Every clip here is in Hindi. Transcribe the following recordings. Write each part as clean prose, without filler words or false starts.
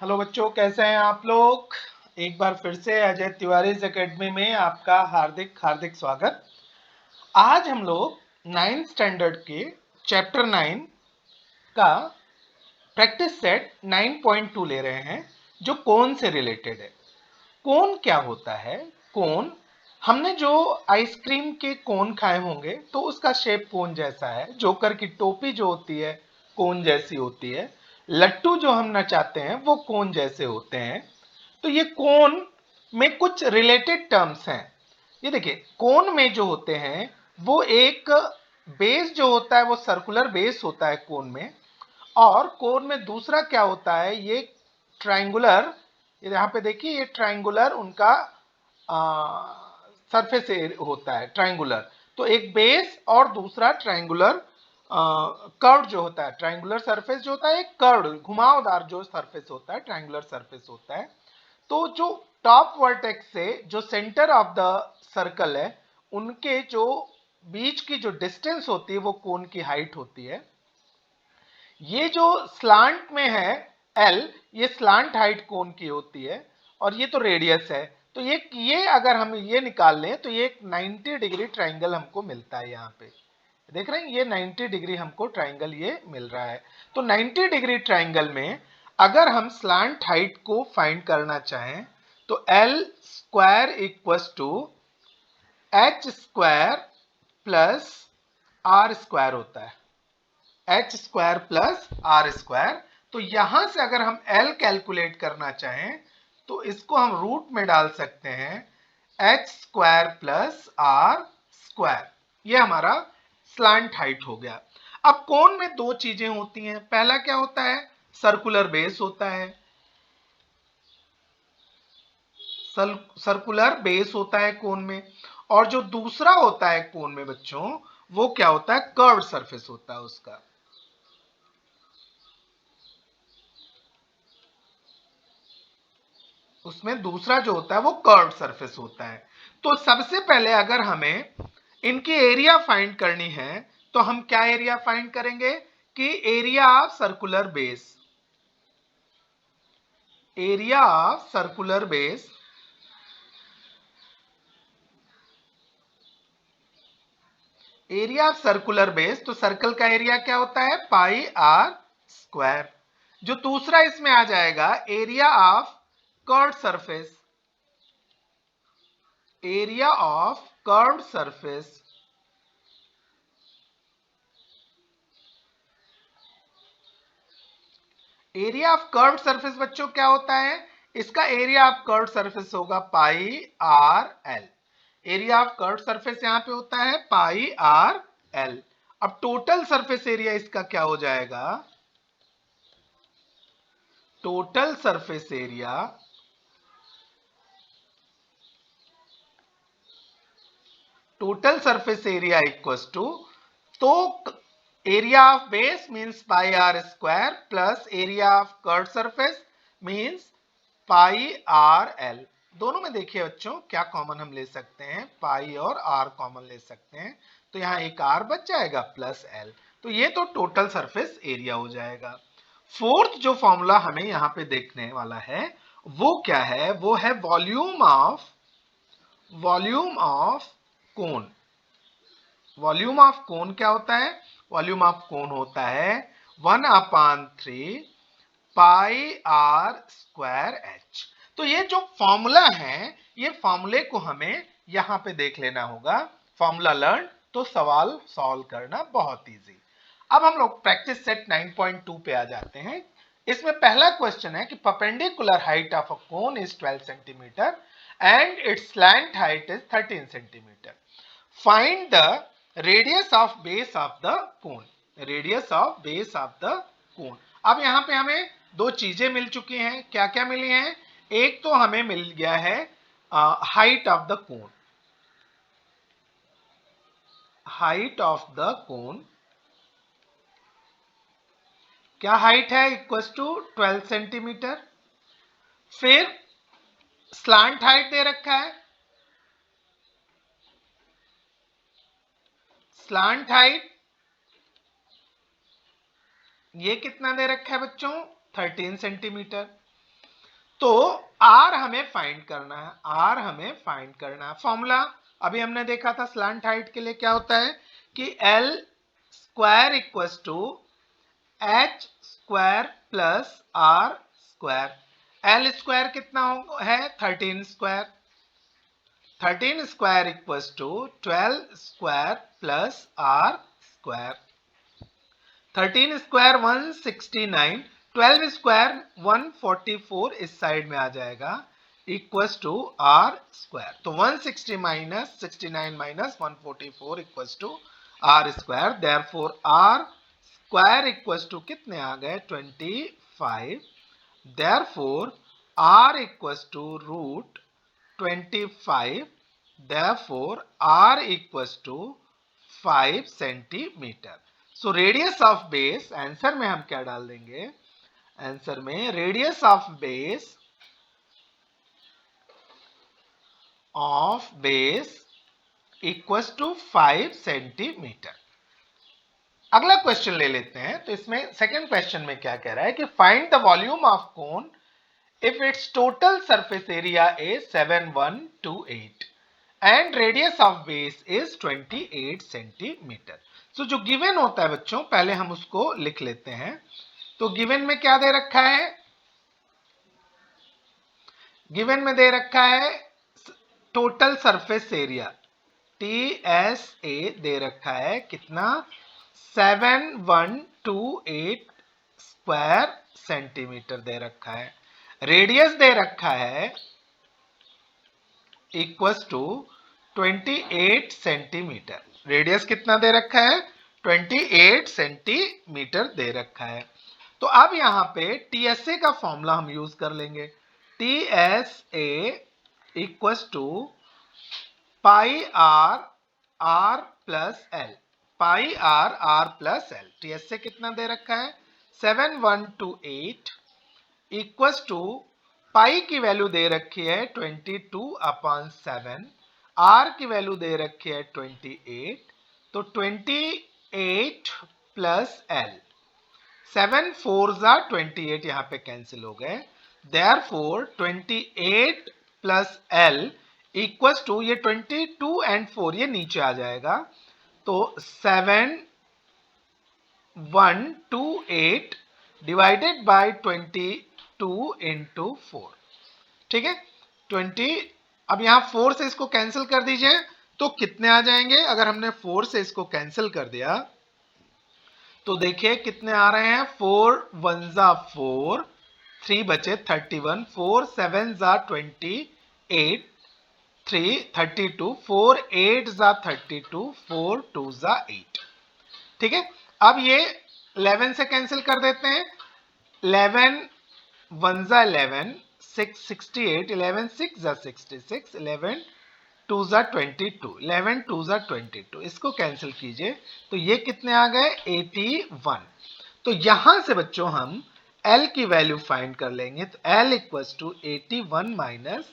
हेलो बच्चों, कैसे हैं आप लोग। एक बार फिर से अजय तिवारी एकेडमी में आपका हार्दिक हार्दिक स्वागत। आज हम लोग 9th स्टैंडर्ड के चैप्टर 9 का प्रैक्टिस सेट 9.2 ले रहे हैं, जो कोन से रिलेटेड है। कोन क्या होता है? कोन, हमने जो आइसक्रीम के कोन खाए होंगे तो उसका शेप कोन जैसा है। जोकर की टोपी जो होती है कोन जैसी होती है। लट्टू जो हम नचाते हैं वो कोन जैसे होते हैं। तो ये कोन में कुछ रिलेटेड टर्म्स हैं। ये देखिए, कोन में जो होते हैं वो एक बेस जो होता है वो सर्कुलर बेस होता है कोन में। और कोन में दूसरा क्या होता है, ये ट्रायंगुलर, यहाँ पे देखिए ये ट्रायंगुलर उनका सरफेस होता है ट्रायंगुलर। तो एक बेस और दूसरा ट्रायंगुलर कर्व जो होता है। ट्रायंगुलर सरफेस जो होता है एक कर्व घुमावदार जो सरफेस होता है ट्रायंगुलर सरफेस होता है। तो जो टॉप वर्टेक्स से जो सेंटर ऑफ द सर्कल है उनके जो बीच की जो डिस्टेंस होती है वो कोन की हाइट होती है। ये जो स्लांट में है एल, ये स्लांट हाइट कोन की होती है और ये तो रेडियस है। तो ये अगर हम ये निकाल लें तो ये एक 90 डिग्री ट्राइंगल हमको मिलता है। यहाँ पे देख रहे हैं ये 90 डिग्री हमको ट्राइंगल ये मिल रहा है। तो 90 डिग्री ट्राइंगल में अगर हम स्लांट हाइट को फाइंड करना चाहें तो L square equals to H square plus R square होता है। H square plus R square. तो यहां से अगर हम एल कैलकुलेट करना चाहें तो इसको हम रूट में डाल सकते हैं H square plus R square. ये हमारा स्लांट हाइट हो गया। अब कोन में दो चीजें होती हैं। पहला क्या होता है, सर्कुलर बेस होता है। सर्कुलर बेस होता है कोन में। और जो दूसरा होता है कोन में बच्चों, वो क्या होता है, कर्व सरफेस होता है उसका। उसमें दूसरा जो होता है वो कर्व सरफेस होता है। तो सबसे पहले अगर हमें इनकी एरिया फाइंड करनी है तो हम क्या एरिया फाइंड करेंगे कि area of circular base, area of circular base, area of circular base. तो सर्कल का एरिया क्या होता है, पाई आर स्क्वायर। जो दूसरा इसमें आ जाएगा area of curve surface, area of curve surface. Area of curve surface बच्चों क्या होता है, इसका एरिया ऑफ कर्व सरफेस होगा pi R L. Area of curve surface यहां पे होता है पाई आर एल। अब टोटल सरफेस एरिया इसका क्या हो जाएगा, total surface area, total surface area equals to, तो area of base means pi R square plus area of curve surface means pi R L. दोनों में देखिए बच्चों क्या कॉमन हम ले सकते हैं, पाई और आर कॉमन ले सकते हैं। तो यहां एक आर बच जाएगा प्लस एल। तो ये तो टोटल सरफेस एरिया हो जाएगा। फोर्थ जो फॉर्मूला हमें यहां पे देखने वाला है वो क्या है, वो है volume of cone. Volume of cone क्या होता है, वॉल्यूम ऑफ कोन होता है 1/3 पाई आर स्क्वायर एच। तो ये जो फॉर्मूला है ये फॉर्मूले को हमें यहां पे देख लेना होगा। फॉर्मूला लर्न तो सवाल सॉल्व करना बहुत इजी। अब हम लोग प्रैक्टिस सेट 9.2 पे आ जाते हैं। इसमें पहला क्वेश्चन है कि perpendicular height of a cone is 12 centimetre and it's slant height is 13 centimetre. Find the radius of base of the cone, radius of base of the cone. अब यहां पे हमें दो चीजें मिल चुकी हैं। क्या क्या मिली हैं, एक तो हमें मिल गया है height of the cone, height of the cone क्या हाइट है, इक्वल्स टू 12 सेंटीमीटर। फिर स्लांट हाइट दे रखा है, स्लांट हाइट ये कितना दे रखा है बच्चों, 13 सेंटीमीटर। तो आर हमें फाइंड करना है, आर हमें फाइंड करना है। फॉर्मूला अभी हमने देखा था स्लैंट हाइट के लिए क्या होता है कि L square equals to H square plus R square. L square कितना है 13 square, 13 square equals to 12 square plus R square. 13 square 169, 12 square 144 इस साइड में आ जाएगा इक्वल्स टू आर स्क्वायर। तो 160 minus 69 minus 144 equals to R square. Therefore R square equals to कितने आ गए 25। Therefore R equals to root 25। Therefore R equals to 5 centimetre. So radius of base, answer में हम क्या डाल देंगे, आंसर में radius of base equals to 5 centimetre. अगला क्वेश्चन ले लेते हैं। तो इसमें सेकंड क्वेश्चन में क्या कह रहा है कि find the volume of cone if its total surface area is 7128 and radius of base is 28 centimeter। so जो गिवन होता है बच्चों, पहले हम उसको लिख लेते हैं। तो गिवन में क्या दे रखा है, गिवन में दे रखा है टोटल सरफेस एरिया TSA दे रखा है कितना 7128 स्क्वायर सेंटीमीटर दे रखा है। रेडियस दे रखा है इक्वल्स टू 28 सेंटीमीटर। रेडियस कितना दे रखा है 28 सेंटीमीटर दे रखा है। तो अब यहां पे TSA का फॉर्मूला हम यूज कर लेंगे। TSA equals to pi R plus L, pi R plus L. TSA कितना दे रखा है 7128 इक्वल्स टू पाई की वैल्यू दे रखी है 22/7, आर की वैल्यू दे रखी है 28। तो 28 प्लस एल, 7 4 28 यहां पे कैंसिल हो गए। Therefore 28 plus L equals to, ये 22 एंड 4 ये नीचे आ जाएगा, तो 7128 डिवाइडेड बाय 22 इंटू 4। ठीक है 20। अब यहां 4 से इसको कैंसिल कर दीजिए तो कितने आ जाएंगे, अगर हमने 4 से इसको कैंसिल कर दिया तो देखिए कितने आ रहे हैं 4 1 जा 4, 3 बचे 31, 4 7 जा 28, 3 32, 4 8 जा 32, 4 2 जा 8। ठीक है अब ये 11 से कैंसिल कर देते हैं, 11 1 जा 11, 6 68, 11 6 जा 66, 11 2 जा 22, 11 2 जा 22, इसको कैंसिल कीजिए तो ये कितने आ गए 81। तो यहां से बच्चों हम L की वैल्यू फाइंड कर लेंगे। तो L equals to 81 minus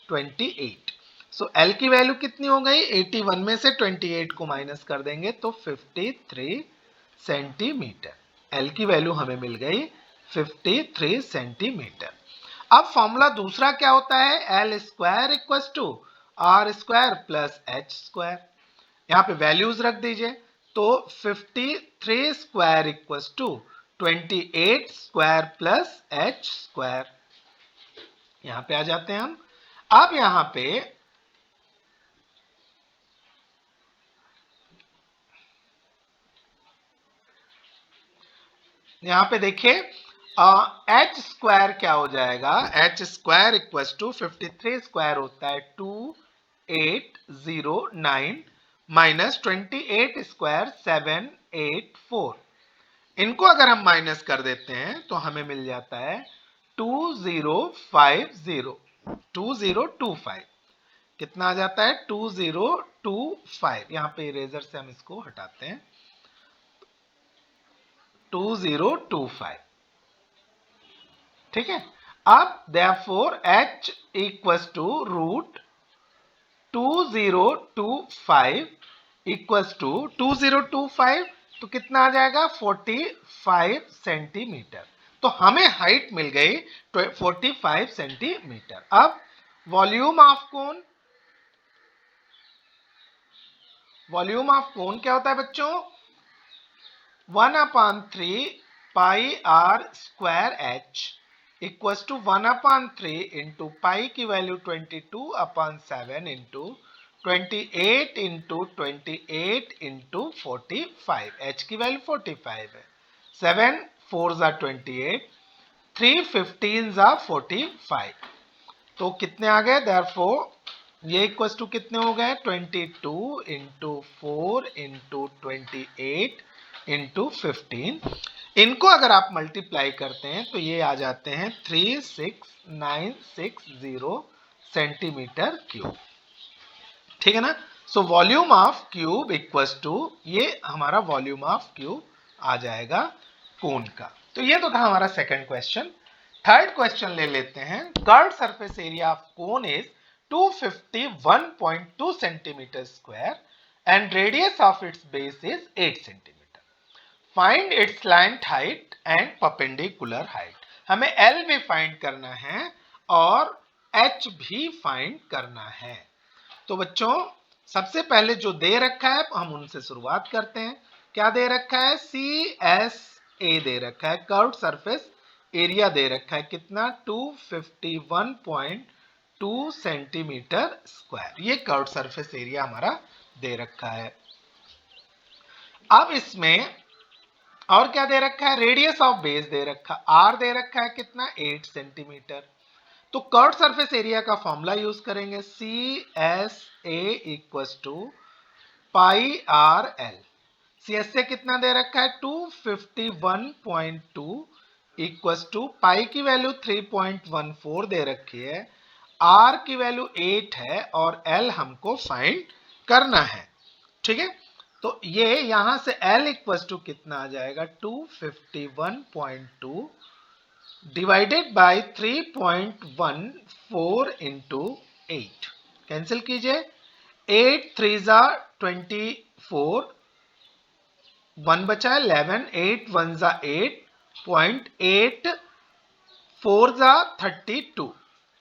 28। So L की वैल्यू कितनी हो गई 81 में से 28 को माइनस कर देंगे तो 53 सेंटीमीटर। L की वैल्यू हमें मिल गई 53 सेंटीमीटर। अब फॉर्मूला दूसरा क्या होता है, L square equals to R square plus H square. यहां पे वैल्यूज रख दीजिए तो 53 square equals to 28 square plus H square. यहां पे आ जाते हैं हम। अब यहां पे देखिए एच स्क्वायर क्या हो जाएगा, H square equals to 53 square होता है 2809 माइनस 28 स्क्वायर 784। इनको अगर हम माइनस कर देते हैं तो हमें मिल जाता है 2050, 2025। कितना आ जाता है 2025। यहां पे इरेजर से हम इसको हटाते हैं 2025। ठीक है अब therefore h equals to root 2025 equals to 2025, तो कितना आ जाएगा 45 सेंटीमीटर। तो तो हमें हाइट मिल गई 45 सेंटीमीटर। अब volume of cone, volume of cone क्या होता है बच्चों? 1/3 pi R square H equals to 1/3 into pi की value 22/7 into 28 into 28 into 45। H की वैल्यू 45 है। 7 4 जा 28, 3 15 जा 45। तो कितने आ गए? देयरफॉर ये इक्वल्स टू कितने हो गए? 22 इंटू 4 इंटू 28 इंटू 15। इनको अगर आप मल्टीप्लाई करते हैं तो ये आ जाते हैं 36960 सेंटीमीटर क्यूब। ठीक है ना? So volume of cube equals to, ये हमारा वॉल्यूम ऑफ क्यूब आ जाएगा कोन का। तो ये तो था हमारा सेकंड क्वेश्चन। थर्ड क्वेश्चन ले लेते हैं। Curved surface area of cone is 251.2 centimetre square and radius of its base is 8 centimetre. Find it's slant height and perpendicular height. हमें L भी फाइंड करना है और H भी फाइंड करना है। तो बच्चों सबसे पहले जो दे रखा है हम उनसे शुरुआत करते हैं। क्या दे रखा है? CSA दे रखा है, कर्व्ड सरफेस एरिया दे रखा है कितना? 251.2 सेंटीमीटर स्क्वायर। ये कर्व्ड सरफेस एरिया हमारा दे रखा है। अब इसमें और क्या दे रखा है? रेडियस ऑफ बेस दे रखा, R दे रखा है कितना? 8 सेंटीमीटर। तो कर्व्ड सरफेस एरिया का फॉर्मूला यूज करेंगे, CSA equals to pi R L. CSA कितना दे रखा है? 251.2 इक्वल्स टू पाई की वैल्यू 3.14 दे रखी है, R की वैल्यू 8 है और L हमको फाइंड करना है। ठीक है, तो ये यहां से L इक्वल्स टू कितना आ जाएगा? 251.2 डिवाइडेड बाय 3.14 इंटू 8। कैंसिल कीजिए, 8 3 जा 24, 1 बचा 11, 8 1 जा 8.8, 4 जा 32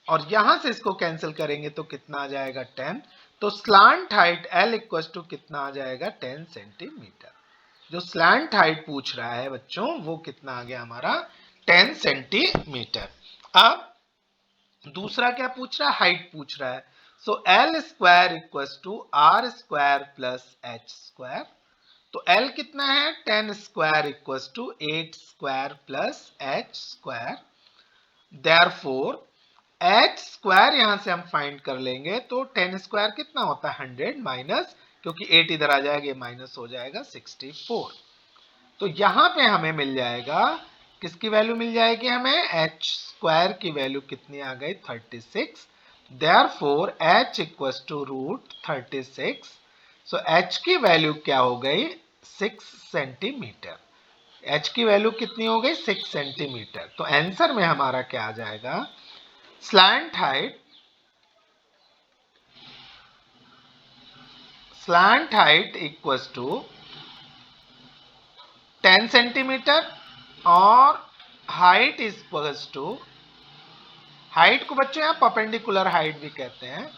और यहां से इसको कैंसिल करेंगे तो कितना आ जाएगा? 10। तो slant height L equals to कितना आ जाएगा? 10 सेंटीमीटर। जो स्लैंट हाइट पूछ रहा है बच्चों वो कितना आ गया हमारा? 10 सेंटीमीटर। अब दूसरा क्या पूछ रहा है? हाइट पूछ रहा है। So L square equals to R square plus H square. तो L कितना है? 10 square equals to 8 square plus H square. Therefore H square यहां से हम फाइंड कर लेंगे तो 10 स्क्वायर कितना होता है? 100 माइनस, क्योंकि 8 इधर आ जाएगा, माइनस हो जाएगा 64। तो यहां पे हमें मिल जाएगा, किसकी वैल्यू मिल जाएगी हमें? H स्क्वायर की वैल्यू कितनी आ गई? 36। Therefore H equals to root 36। So H की वैल्यू क्या हो गई? 6 सेंटीमीटर। H की वैल्यू कितनी हो गई? 6 सेंटीमीटर। तो आंसर में हमारा क्या आ जाएगा? Slant height equals to 10 centimetre और हाइट इक्वल्स टू, हाइट को बच्चों यहाँ परपेंडिकुलर हाइट भी कहते हैं,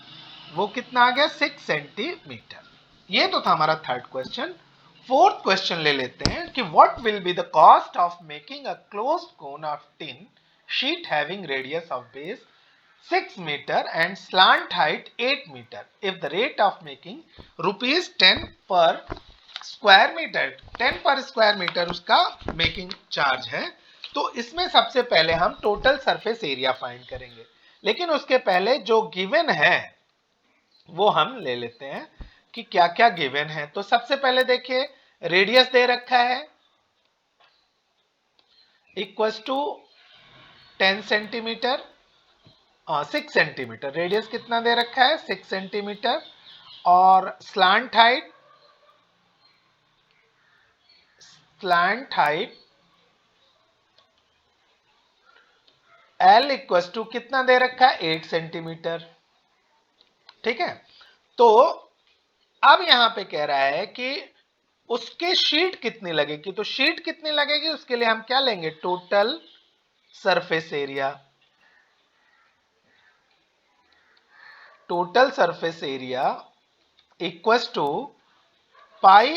वो कितना आ गया? 6 सेंटीमीटर। ये तो था हमारा थर्ड क्वेश्चन। फोर्थ क्वेश्चन ले लेते हैं कि what will be the cost of making a closed cone of tin sheet having radius of base 6 meter and slant height 8 meter if the rate of making rupees 10 per square meter, 10 per square meter उसका मेकिंग चार्ज है। तो इसमें सबसे पहले हम टोटल सरफेस एरिया फाइंड करेंगे, लेकिन उसके पहले जो गिवन है वो हम ले लेते हैं कि क्या क्या गिवन है। तो सबसे पहले देखिए, रेडियस दे रखा है equals to 10 centimetre, 6 centimetre. Radius कितना दे रखा है? 6 सेंटीमीटर। और slant height L equals to कितना दे रखा है? 8 सेंटीमीटर। ठीक है, तो अब यहां पे कह रहा है कि उसके शीट कितनी लगेगी। तो शीट कितनी लगेगी उसके लिए हम क्या लेंगे? Total surface area, total surface area equals to pi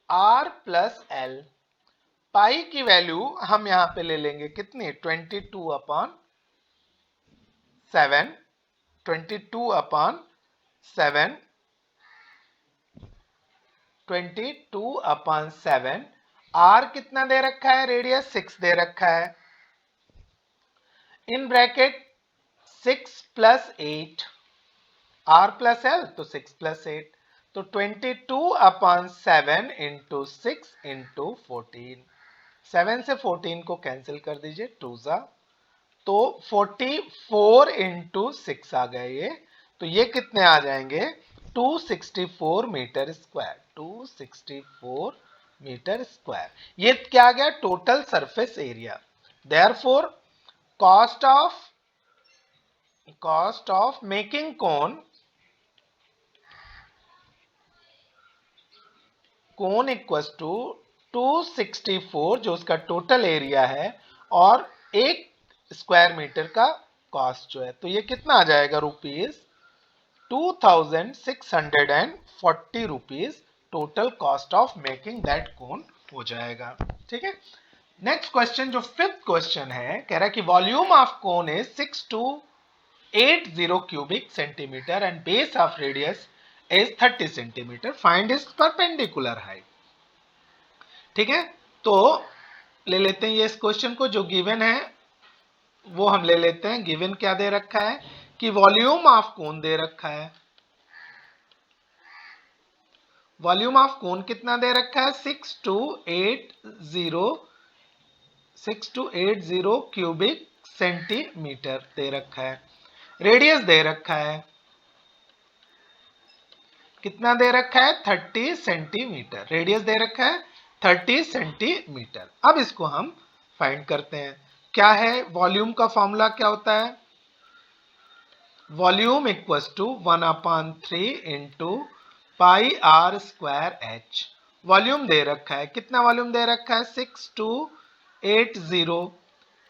R plus L. Pi की वैल्यू हम यहां पे ले लेंगे कितनी, 22/7, 22/7, 22/7। आर कितना दे रखा है, रेडियस 6 दे रखा है, in bracket 6 + 8, R plus L तो 6 + 8, तो 22/7 × 6 × 14, 7 से 14 को कैंसिल कर दीजिए, 2 जा, तो 44 × 6 आ गए ये, तो ये कितने आ जाएंगे, 264 मीटर स्क्वायर, 264 मीटर स्क्वायर। ये क्या आ गया, total surface area. Therefore cost of making cone equals to 264 जो उसका टोटल एरिया है और 1 स्क्वायर मीटर का कॉस्ट जो है, तो ये कितना आ जाएगा, ₹2640 rupees total cost of making that cone हो जाएगा। ठीक है, नेक्स्ट क्वेश्चन जो फिफ्थ क्वेश्चन है, कह रहा है कि volume of cone is 6280 cubic centimetre and base of radius is 30 centimetre, find its perpendicular height. ठीक है, तो ले लेते हैं ये इस क्वेश्चन को, जो गिवन है वो हम ले लेते हैं। गिवन क्या दे रखा है कि वॉल्यूम ऑफ कोन दे रखा है, वॉल्यूम ऑफ कोन कितना दे रखा है, 6280 क्यूबिक सेंटीमीटर दे रखा है। रेडियस दे रखा है, कितना दे रखा है, 30 सेंटीमीटर, रेडियस दे रखा है 30 सेंटीमीटर। अब इसको हम फाइंड करते हैं। क्या है वॉल्यूम का फॉर्मूला, क्या होता है, volume equals to 1/3 × πr²h। Volume दे रखा है, कितना वॉल्यूम दे रखा है, 6280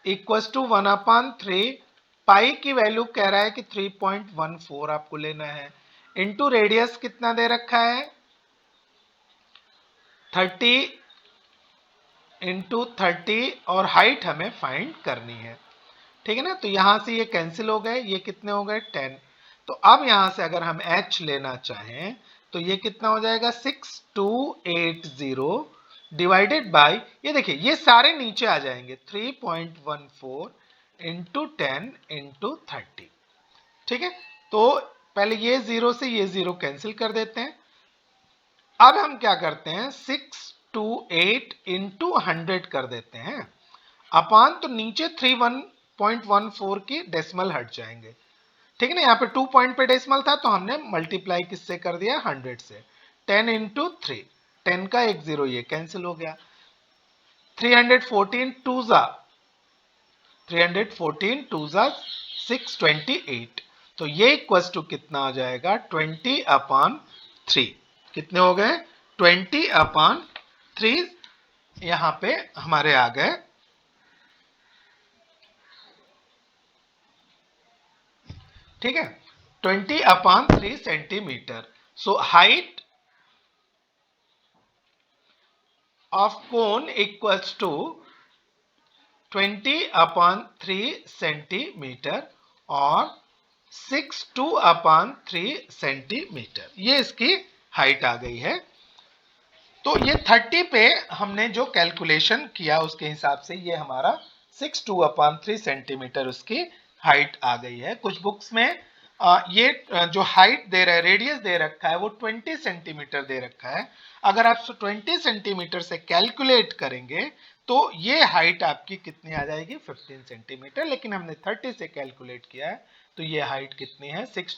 इक्वल्स टू 1/3, पाई की वैल्यू कह रहा है कि 3.14 आपको लेना है, इंटू रेडियस कितना दे रखा है, 30 × 30, और हाइट हमें फाइंड करनी है। ठीक है ना, तो यहां से ये कैंसिल हो गए, ये कितने हो गए, 10। तो अब यहां से अगर हम h लेना चाहें तो ये कितना हो जाएगा, 6280 डिवाइडेड बाय, ये देखिए ये सारे नीचे आ जाएंगे, 3.14 × 10 × 30। ठीक है, तो पहले ये 0 से ये 0 कैंसिल कर देते हैं। अब हम क्या करते हैं, 628 × 100 कर देते हैं, अपान तो नीचे 3.14 की डेसिमल हट जाएंगे। ठीक है ना, यहाँ पे 2 पॉइंट पे डेसिमल था तो हमने मल्टीप्लाई किससे कर दिया, 100 से, 10 × 3, 10 का एक 0 ये कैंसिल हो गया, 314 2 जा 628, तो ये इक्वल्स टू कितना आ जाएगा, 20/3। कितने हो गए, 20/3 यहां पे हमारे आ गए। ठीक है, 20/3 centimetre. So height of cone equals to 20/3 centimetre और 62/3 सेंटीमीटर, ये इसकी हाइट आ गई है। तो ये 30 पे हमने जो कैलकुलेशन किया उसके हिसाब से ये हमारा 62/3 सेंटीमीटर उसकी हाइट आ गई है। कुछ बुक्स में ये जो हाइट दे रहा है, रेडियस दे रखा है, वो 20 सेंटीमीटर दे रखा है। अगर आप 20 सेंटीमीटर से कैलकुलेट करेंगे तो ये हाइट आपकी कितनी आ जाएगी, 15 सेंटीमीटर, लेकिन हमने 30 से कैलकुलेट किया है तो ये हाइट कितनी है, 6